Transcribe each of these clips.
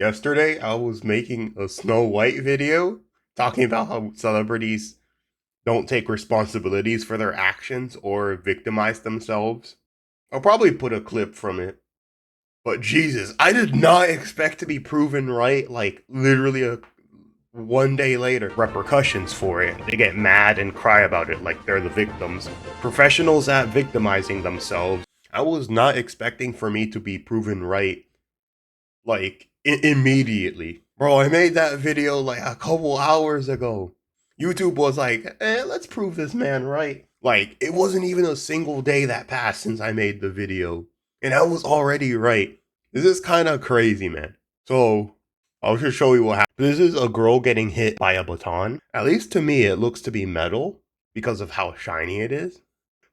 Yesterday, I was making a Snow White video talking about how celebrities don't take responsibilities for their actions or victimize themselves. I'll probably put a clip from it. But Jesus, I did not expect to be proven right, like literally one day later. Repercussions for it. They get mad and cry about it like they're the victims. Professionals at victimizing themselves. I was not expecting for me to be proven right, like, immediately. Bro, I made that video like a couple hours ago. YouTube was like, let's prove this man right. Like, it wasn't even a single day that passed since I made the video. And I was already right. This is kind of crazy, man. So, I'll just show you what happened. This is a girl getting hit by a baton. At least to me, it looks to be metal because of how shiny it is.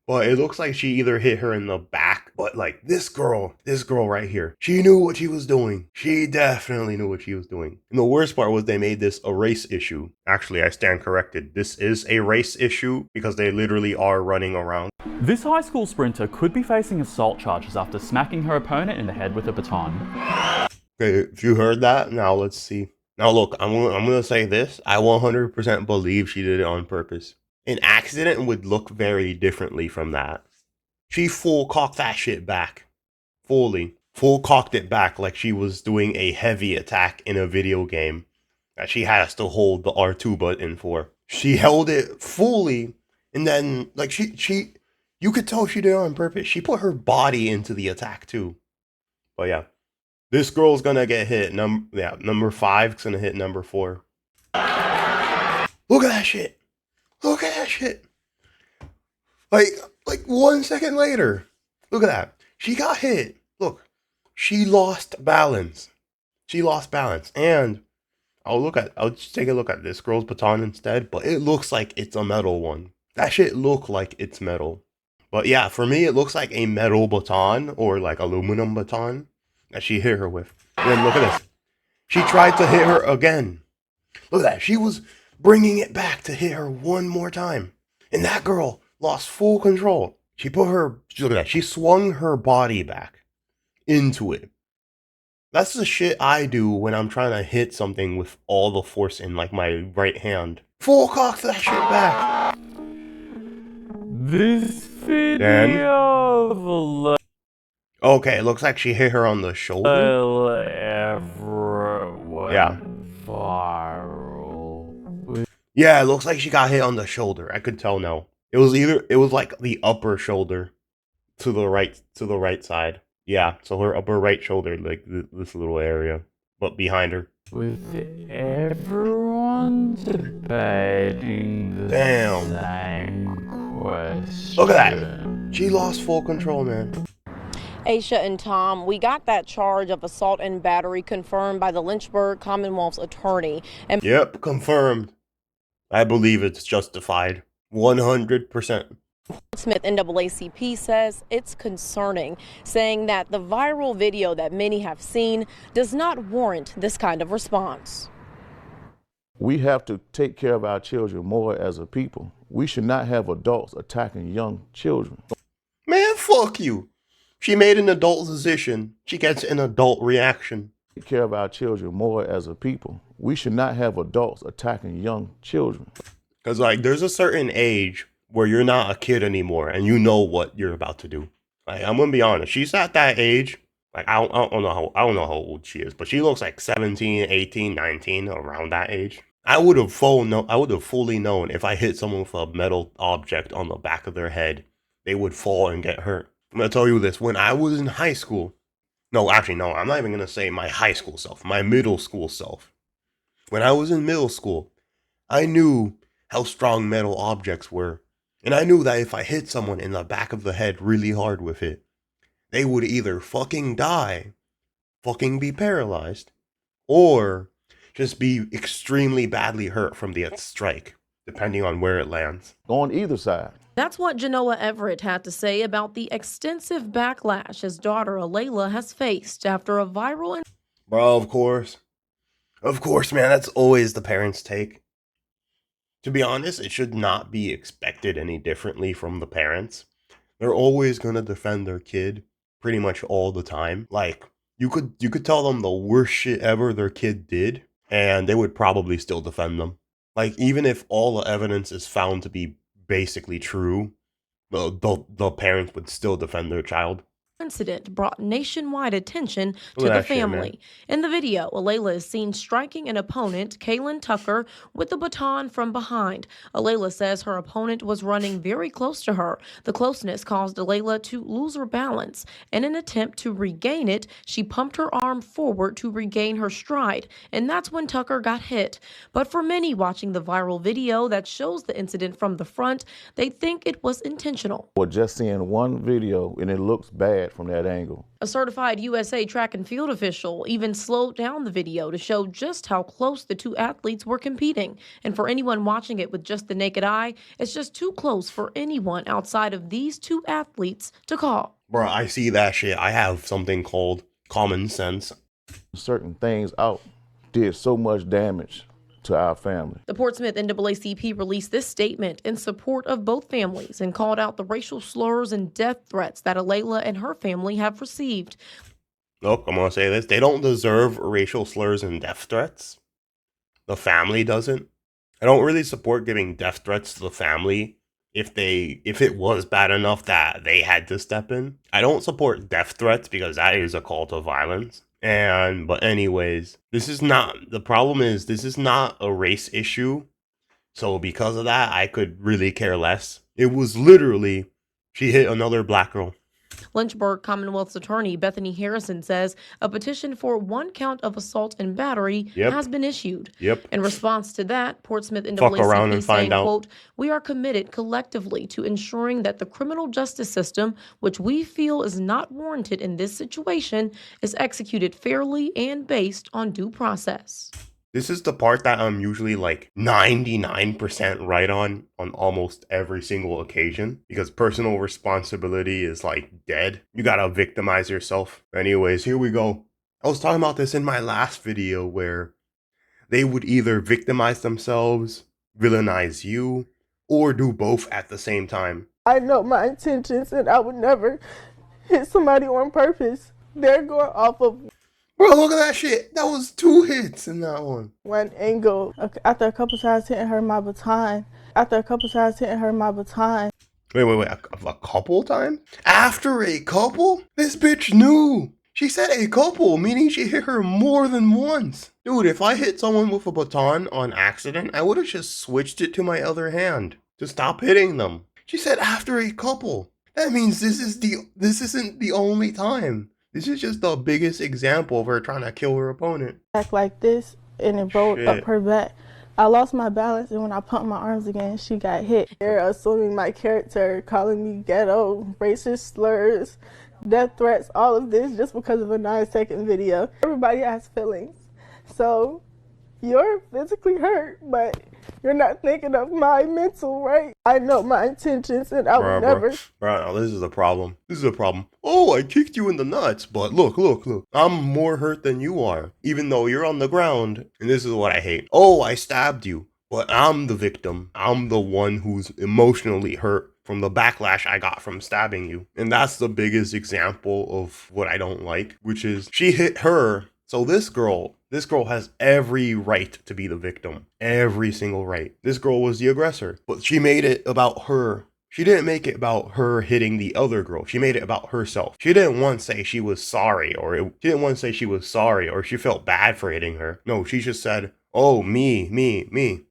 But it looks like she either hit her in the back, but like this girl right here, she knew what she was doing. She definitely knew what she was doing. And the worst part was they made this a race issue. Actually, I stand corrected. This is a race issue because they literally are running around. This high school sprinter could be facing assault charges after smacking her opponent in the head with a baton. Okay, if you heard that, now let's see. Now look, I'm gonna say this. I 100% believe she did it on purpose. An accident would look very differently from that. She full cocked that shit back. Fully. Full cocked it back like she was doing a heavy attack in a video game that she has to hold the R2 button for. She held it fully, and then, like, you could tell she did it on purpose. She put her body into the attack too. But yeah. This girl's gonna get hit. Number 5 is gonna hit number 4. Look at that shit. Look at that shit. Like 1 second later. Look at that. She got hit. Look. She lost balance. She lost balance. And I'll just take a look at this girl's baton instead, but it looks like it's a metal one. That shit look like it's metal. But yeah, for me it looks like a metal baton or like aluminum baton that she hit her with. And then look at this. She tried to hit her again. Look at that. She was bringing it back to hit her one more time. And that girl lost full control. Look at that. She swung her body back into it. That's the shit I do when I'm trying to hit something with all the force in like my right hand. Full cock that shit back. This video Okay, it looks like she hit her on the shoulder. Yeah. Viral. Yeah, it looks like she got hit on the shoulder. I could tell now. It was like the upper shoulder to the right side. Yeah, so her upper right shoulder, like this little area, but behind her. With everyone debating the same question. Look at that. She lost full control, man. Aisha and Tom, we got that charge of assault and battery confirmed by the Lynchburg Commonwealth's attorney. And yep, confirmed. I believe it's justified. 100%. Smith NAACP says it's concerning, saying that the viral video that many have seen does not warrant this kind of response. We have to take care of our children more as a people. We should not have adults attacking young children. Man, fuck you. She made an adult decision. She gets an adult reaction. Take care of our children more as a people. We should not have adults attacking young children. Because, like, there's a certain age where you're not a kid anymore and you know what you're about to do. Like, I'm gonna be honest. She's at that age. Like, I don't know how old she is, but she looks like 17, 18, 19, around that age. I would have fully known if I hit someone with a metal object on the back of their head, they would fall and get hurt. I'm gonna tell you this, when I was in high school, no, actually, no, I'm not even gonna say my high school self, my middle school self. When I was in middle school, I knew how strong metal objects were. And I knew that if I hit someone in the back of the head really hard with it, they would either fucking die, fucking be paralyzed, or just be extremely badly hurt from the strike, depending on where it lands. On either side. That's what Genoa Everett had to say about the extensive backlash his daughter Alayla has faced after a viral... Bro, of course. Of course, man, that's always the parents' take. To be honest, it should not be expected any differently from the parents. They're always going to defend their kid pretty much all the time. Like, You could tell them the worst shit ever their kid did, and they would probably still defend them. Like, even if all the evidence is found to be basically true, the parents would still defend their child. Incident brought nationwide attention Look to at the that shit, man. family. In the video, Alayla is seen striking an opponent, Kaylin Tucker, with a baton from behind. Alayla says her opponent was running very close to her. The closeness caused Alayla to lose her balance. In an attempt to regain it, she pumped her arm forward to regain her stride, and that's when Tucker got hit. But for many watching the viral video that shows the incident from the front, they think it was intentional. Or just seeing one video and it looks bad from that angle. A certified USA track and field official even slowed down the video to show just how close the two athletes were competing. And for anyone watching it with just the naked eye, it's just too close for anyone outside of these two athletes to call. Bro, I see that shit. I have something called common sense. Certain things out did so much damage to our family. The Portsmouth NAACP released this statement in support of both families and called out the racial slurs and death threats that Alayla and her family have received. Look, I'm gonna say this. They don't deserve racial slurs and death threats. The family doesn't. I don't really support giving death threats to the family if it was bad enough that they had to step in. I don't support death threats because that is a call to violence. But anyways, the problem is this is not a race issue. So because of that, I could really care less. It was literally, she hit another black girl. Lynchburg Commonwealth's attorney Bethany Harrison says a petition for 1 count of assault and battery has been issued. In response to that, Portsmouth NAACP is saying, quote, "We are committed collectively to ensuring that the criminal justice system, which we feel is not warranted in this situation, is executed fairly and based on due process." This is the part that I'm usually like 99% right on almost every single occasion, because personal responsibility is like dead. You gotta victimize yourself. Anyways, here we go. I was talking about this in my last video where they would either victimize themselves, villainize you, or do both at the same time. I know my intentions and I would never hit somebody on purpose. They're going off of Bro, look at that shit. That was 2 hits in that one. one angle. After a couple times hitting her my baton. Wait. A couple times? After a couple? This bitch knew. She said a couple, meaning she hit her more than once. Dude, if I hit someone with a baton on accident, I would have just switched it to my other hand to stop hitting them. She said after a couple. That means this isn't the only time. This is just the biggest example of her trying to kill her opponent. Back like this and it rolled up her back. I lost my balance and when I pumped my arms again, she got hit. They're assuming my character, calling me ghetto, racist slurs, death threats, all of this just because of a 9-second video. Everybody has feelings. So you're physically hurt, but you're not thinking of my mental, right? I know my intentions and I would never. Bro, now this is a problem. Oh, I kicked you in the nuts, but look. I'm more hurt than you are, even though you're on the ground. And this is what I hate. Oh, I stabbed you, but I'm the victim. I'm the one who's emotionally hurt from the backlash I got from stabbing you. And that's the biggest example of what I don't like, which is she hit her. So this girl has every right to be the victim. Every single right. This girl was the aggressor. But she made it about her. She didn't make it about her hitting the other girl. She made it about herself. She didn't once say she was sorry or she felt bad for hitting her. No, she just said, oh, me.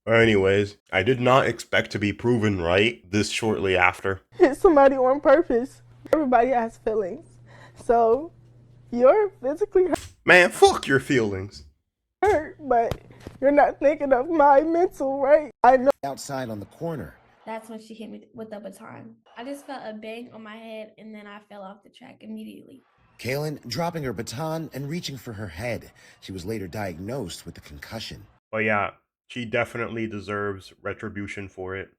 Anyways, I did not expect to be proven right this shortly after. Hit somebody on purpose. Everybody has feelings. So you're physically Man, fuck your feelings. hurt, but you're not thinking of my mental, right? I know. Outside on the corner. That's when she hit me with the baton. I just felt a bang on my head and then I fell off the track immediately. Kaylin dropping her baton and reaching for her head. She was later diagnosed with a concussion. But yeah, she definitely deserves retribution for it.